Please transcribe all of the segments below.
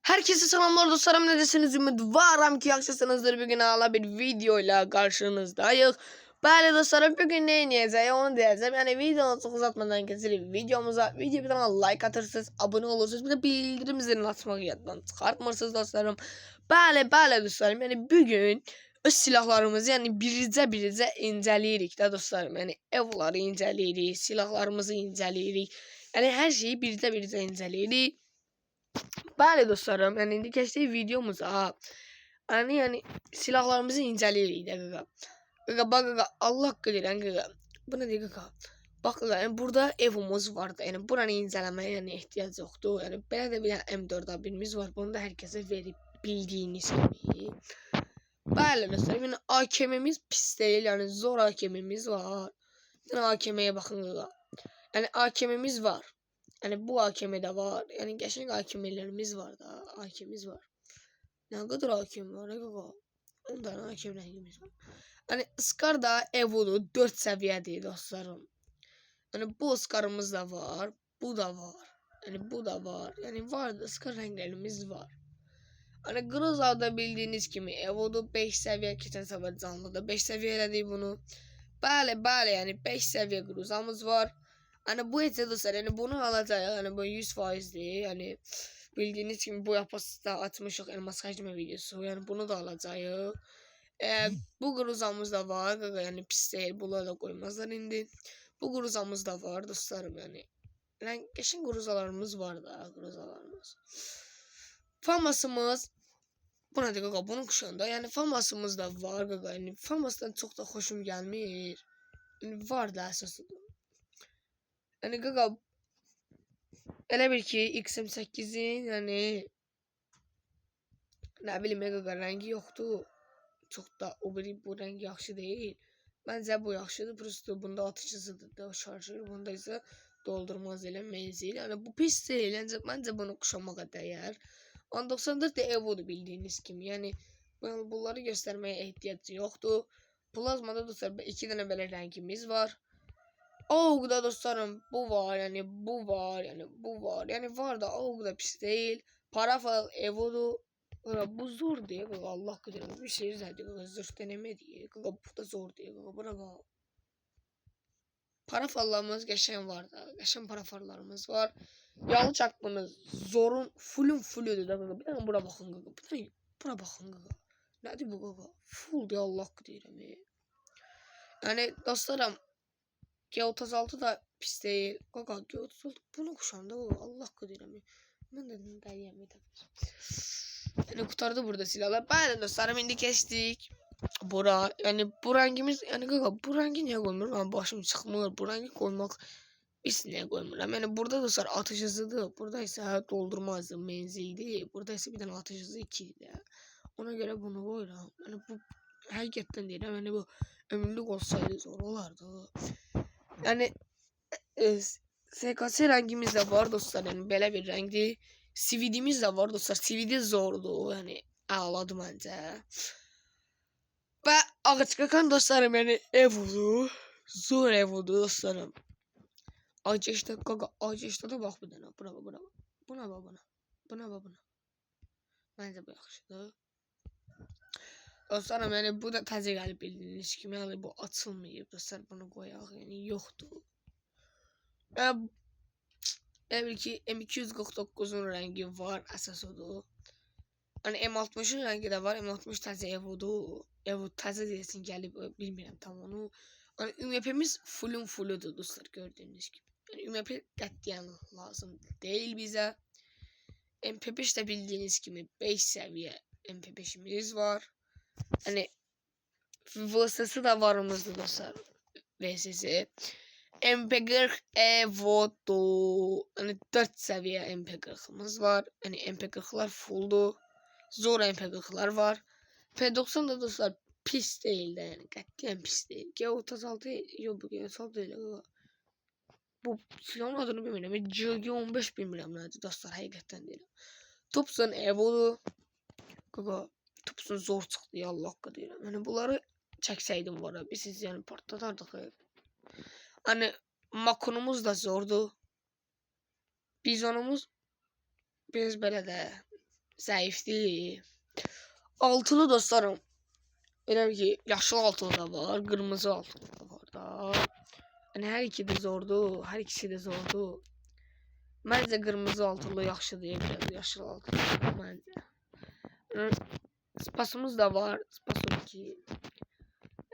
Herkese selamlar dostlarım, nedesiniz? Ümidvaram ki yaxşısınızdır. Bugün hala bir videoyla karşınızdayız. Bəli dostlarım, bugün ne inəyəcəyik onu deyəcəm. Yani videonu çok uzatmadan keçirik videomuza. Video bir tane like atırsınız, abone olursunuz. Bir de bildirim zilini açmağı yaddan çıxartmırsınız dostlarım. Bəli dostlarım, yani bugün öz silahlarımızı yani biricə incələyirik də dostlarım. Yani evları incələyirik, silahlarımızı incələyirik. Yani her şeyi biricə incələyirik. Bəli dostlarım, yani indi keçdik videomuza. Yani silahlarımızı incələyirik də qaqa. Qaqa bax qaqa, Allah haqqı deyirəm qaqa. Bu nədir qaqa? Bax qaqa, yəni burada evimiz var da, yəni buranı incələməyə yəni ehtiyac yoxdur. Yəni belə də bir M4A1'miz var. Bunu da hər kəsə verib bildiyiniz kimi. Bəli dostlarım, yəni AKM'miz pis deyil, yəni zor AKM'miz var. Yəni AKM'yə baxın qaqa. Yəni AKM'miz var. Yani bu AKM'de var. Yani geçen AKM'lerimiz var da. AKM'miz var. Ne kadar AKM var? Ne kadar? 10 tane AKM rengimiz var. Yani Scar da Evo'lu 4 seviyedir dostlarım. Yani bu Scar'ımız da var. Bu da var. Yani bu da var. Yani var da Scar renklerimiz var. Hani Groza'da bildiğiniz gibi Evo'da 5 seviye, geçen sefer canlıda 5 seviyeledik bunu. Bəli yani 5 seviye Groza'mız var. Hani bu etse dostlar, yani bunu alacağız, yani bu 100%'dir. Yani bildiğiniz gibi bu yapısında atmışıq elmas həcmə videosu. Yani bunu da alacağız. Bu gruzamız da var. Yani pis değil. Bunları da koymazlar indi. Bu gruzamız da var dostlarım yani. Yani geçen gruzalarımız var da. Gruzalarımız. Famasımız. Buna da qaqa bunun kuşağında. Yani famasımız da var qaqa. Yani famasdan çok da hoşum gelmir. Yani var da əsasıdır. Yani qaqa elə bir ki XM8'in yani nə bilim qaqa rəngi yoxdur. Çox da o biri bu rəng yaxşı deyil. Məncə bu yaxşıdır. Prosto bunda atıcısıdır da şarjör. Bunda isə doldurmaz elə menzil. Yani bu pis deyil. Məncə bunu kuşamağa dəyər. 94 de Evo'dur bildiğiniz kimi. Yani bunları göstermeye ehtiyac yoxdur. Plazmada dostlar 2 dənə belə rəngimiz var. AUG'da dostlarım bu var, yani bu var, yani bu var. Yani var da AUG da pis değil. Parafal Evo'du. Bu zor diye Allah kadar bir şey zaten zor deneme diye. Bu da zor diye. Bravo. Parafallarımız geçen var da. Geçen parafallarımız var. Yalı çakmanız zorun fullüdür da. Bir tane bura bakın gaga. Bir tane bura bakın gaga. Nedir bu gaga? Full diye Allah kadar. Yani dostlarım G36 da pis değil. Qaqa G36 bunu kuşanda Allah qadirəm. Mən də dəyəmədim. Yəni qutardı burada silahlar. Bəli dostlarım, indi keçdik bura. Yəni bu rəngimiz, yəni qaqa bu rəngi niyə qoymur? Mənim başım çıxmır. Bu rəngi qoymaq biz niyə qoymuram? Yəni burada dostlar atış hızıdır. Burada isə doldurma hızı, menzildir. Burada isə bir dənə atış hızı 2-dir. Ona görə bunu qoyuram. Yəni bu həqiqətən deyirəm. Yəni bu ömürlük olsaydı zor olardı. Yani SKS rengimiz de var dostlar, yani belə bir renkdir. CVD'miz de var dostlar. CVD zordu, yani ağladım bence. Ve ağaç kakan dostlarım, yani Evo'du. Zor Evo'du dostlarım. Ağaçta kaka, ağaçta da bak bir dənə. Buna. Buna. Bence bu yaxşıdır. Dostlarım, yani bu da təzə gəlib bildiyiniz kimi, yani bu açılmayıb dostlar, bunu qoyaq, yani yoxdur. Evet ki M249'un rengi var, əsas odur. Yani M60'ın rengi de var, M60 təzə Evo'dur. Evo təzə desin gəlib, bilmirəm tam onu. Yani UMP'miz fulludur dostlar, gördüğünüz gibi. Yani UMP qətiyyən lazım değil bize. MP5 de bildiğiniz gibi 5 seviye MP5'imiz var. Hani VS'si da varımızdı dostlar. VS'si. MP40 Evo'du. Hani 4 seviye MP40'ımız var. Hani MP40'lar fulldu. Zor MP40'lar var. P90 da dostlar pis değil de, yani katiyen pis değil. G36 yok, bu G36 değil. Bu silahın adını bilmiyorum. G15 bilmiyorum nerede dostlar, hakikaten değil. Thompson Evo'du. Kaka Thompson zor çıktı ya Allah kadar. Yani bunları çekseydim var ya, biz siz yani patlatardık. Hani Makonumuz da zordu. Bizonumuz biz belə də zayıf değil. Altılı dostlarım. Elə ki, yaşlı altılı da var, qırmızı altılı da var da. Yəni hər iki də zordur, hər ikisi də zordur. Məncə qırmızı altılı yaxşıdır, biraz yaşlı altılı məncə. Spasımız da var, spas 2.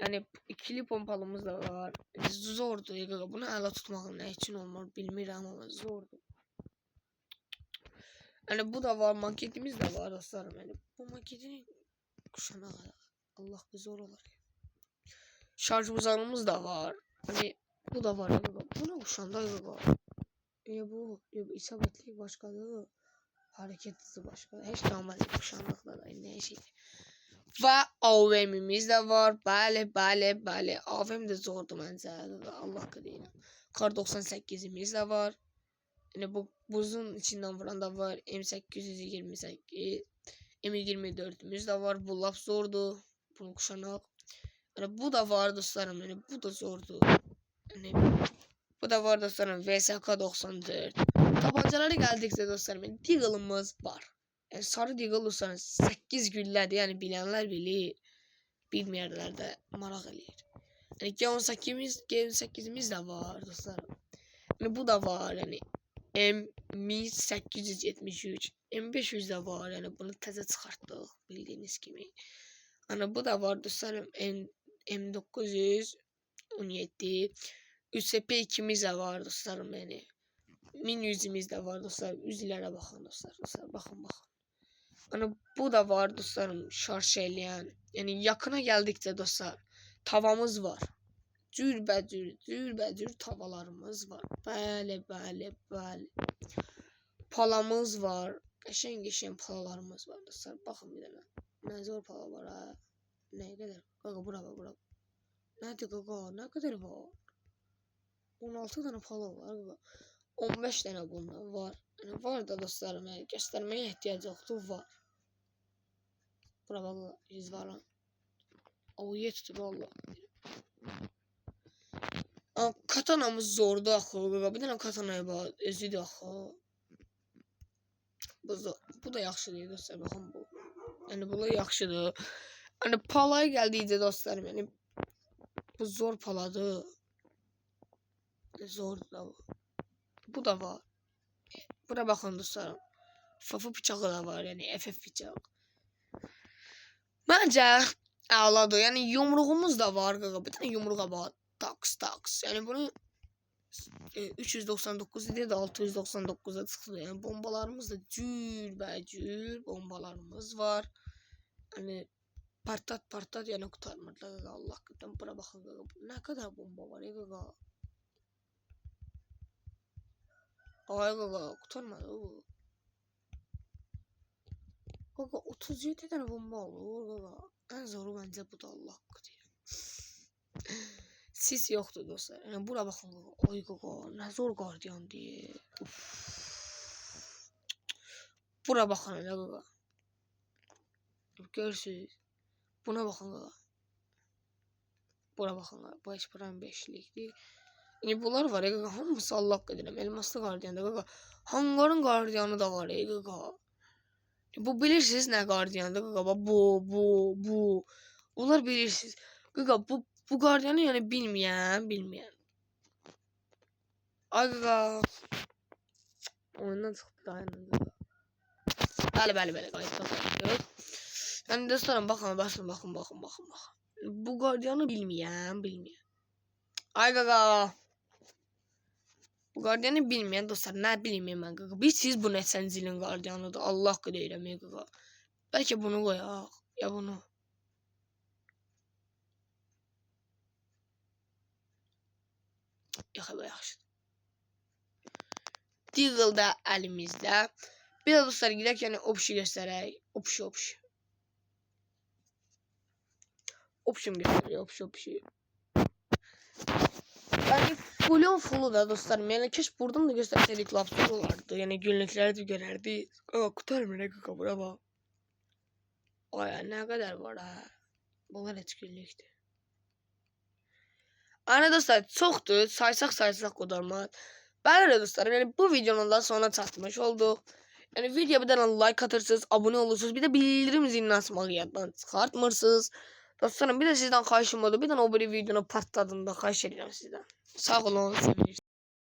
Yəni ikili pompalımız da var. Zordur, bunu ələ tutmağın nə üçün olmur bilmirəm amma zordur. Yəni bu da var, maketimiz də var dostlarım. Yəni bu maketin kuşanağı Allah bir zor olar. Şarj buzağımız da var. Hani bu da var. Bu ne kuşanda var. Bu isabetli başkadır. Hareket hızı başka. Hiç normal kuşandıkla da ne şey. Ve AVM'imiz de var. Bəli. AVM de zordu məncə. Allah qadıyla. Kar 98'imiz de var. Yani bu buzun içinden vuran da var. M828. M24'ümüz de var. Bu laf zordu. Bunu kuşanak. Yani bu da var dostlarım. Yani bu da zordu. Yani bu da var dostlarım. VSK 94. Tabancalara geldikçe dostlarım. Yani Deagle'ımız var. Yani sarı Deagle dostlarım 8 güllədir. Yani bilenler bilir. Bilmeyenler de maraq eləyir. Yani G18'imiz de var dostlarım. Yani bu da var. Yani M1873. M500 de var. Yani bunu təzə çıxartdıq. Bildiğiniz gibi. Ana bu da var dostlarım. M917. USP2'miz de var dostlarım yani. Min 100'imiz de var dostlarım. Üzlere bakın dostlar. Bakın. Ana bu da var dostlarım. Şarj eləyen. Yani yakına geldikçe dostlar. Tavamız var. Cürbəcür tavalarımız var. Bəli. Palamız var. Qəşəng palalarımız var dostlar. Baxın bir dənə. Nə zor pala var ha. Ne kadar? Qaqa bura. Nədir qaqa? Nə qədər var? 16 tane pala var qaqa. 15 tane bundan var. Yani var da dostlarım. Yani göstermeye ihtiyaç yoktu. Var. Bura valla 100 var lan. Avuye tutup valla. Katanamız zordu axı. Bir dənə katanaya bax. Özüdür axı. Bu da yaxşıdır dostlar. Baxın bu. Yani bu da yaxşıdır. Hani palaya geldiydi dostlarım. Yani bu zor paladı. Zor da bu. Bu da var. Buna bakın dostlarım. FF bıçağı da var. Yani FF bıçağı. Bence ağladı. Yani yumruğumuz da var. Bir tane yumruğa bak. Tax. Yani bunu 399 idi de 699'a çıktı. Yani bombalarımız da cürbəcür bombalarımız var. Hani partat yani kurtarmadılar. Allah kadar buna bakın. Ne kadar bomba var ya gaga. Ay gaga kurtarmadı bu. Gaga 37 tane bomba olur gaga. En zoru bence bu da Allah kadar. Sis yoktu dostlar. Yani buna bakın gaga. Ay gaga ne zor gardiyan diye. Buna bakın hele gaga. Görürsünüz. Buna bakın gaga. Buna bakın gaga. Bu hiç buranın 5'likdir. Yani bunlar var ya gaga. Hamısı Allah kadirəm. Elmaslı gardiyan da gaga. Hangarın gardiyanı da var ya gaga. Bu bilirsiniz ne gardiyanı da gaga. Bu. Onlar bilirsiniz. Gaga bu gardiyanı yani bilmeyen. Ay gaga. Oyundan çıktı da aynen gaga. Bəli gayet bakın. Yani dostlarım bakın. Bu gardiyanı bilmeyen. Ay gaga. Bu gardiyanı bilmeyen dostlar ne bileyim ben gaga. Biz siz bu neçəncilin gardiyanıdır. Allah qadeyirəm gaga. Belki bunu koyak. Ya bunu. Yaxşı. Deagle da elimizde. Bir de dostlar gidelim yani option göstereyim. Option gösteriyor. Yani fullu da dostlarım. Yani keşke buradan da gösterseydik laptop olardı. Yani günlükleri de görerdi. Kurtarmıyor ne kaka bura bak. Ay ne kadar var ha. Bunlar hiç günlüktü. Ana dostlar çoxdur. Saysaq qutarmaz. Bəli dostlarım, yani bu videonun da sonuna çatmış olduq. Yani video bir tane like atırsınız, abone olursunuz. Bir de bildirim zilini açmayı yaddan çıkartmırsınız. Dostlarım bir de sizden xahişim oldu. Bir tane o bir videonu patladığında xahiş edirəm sizdən. Sağ olun, sevinirsiniz.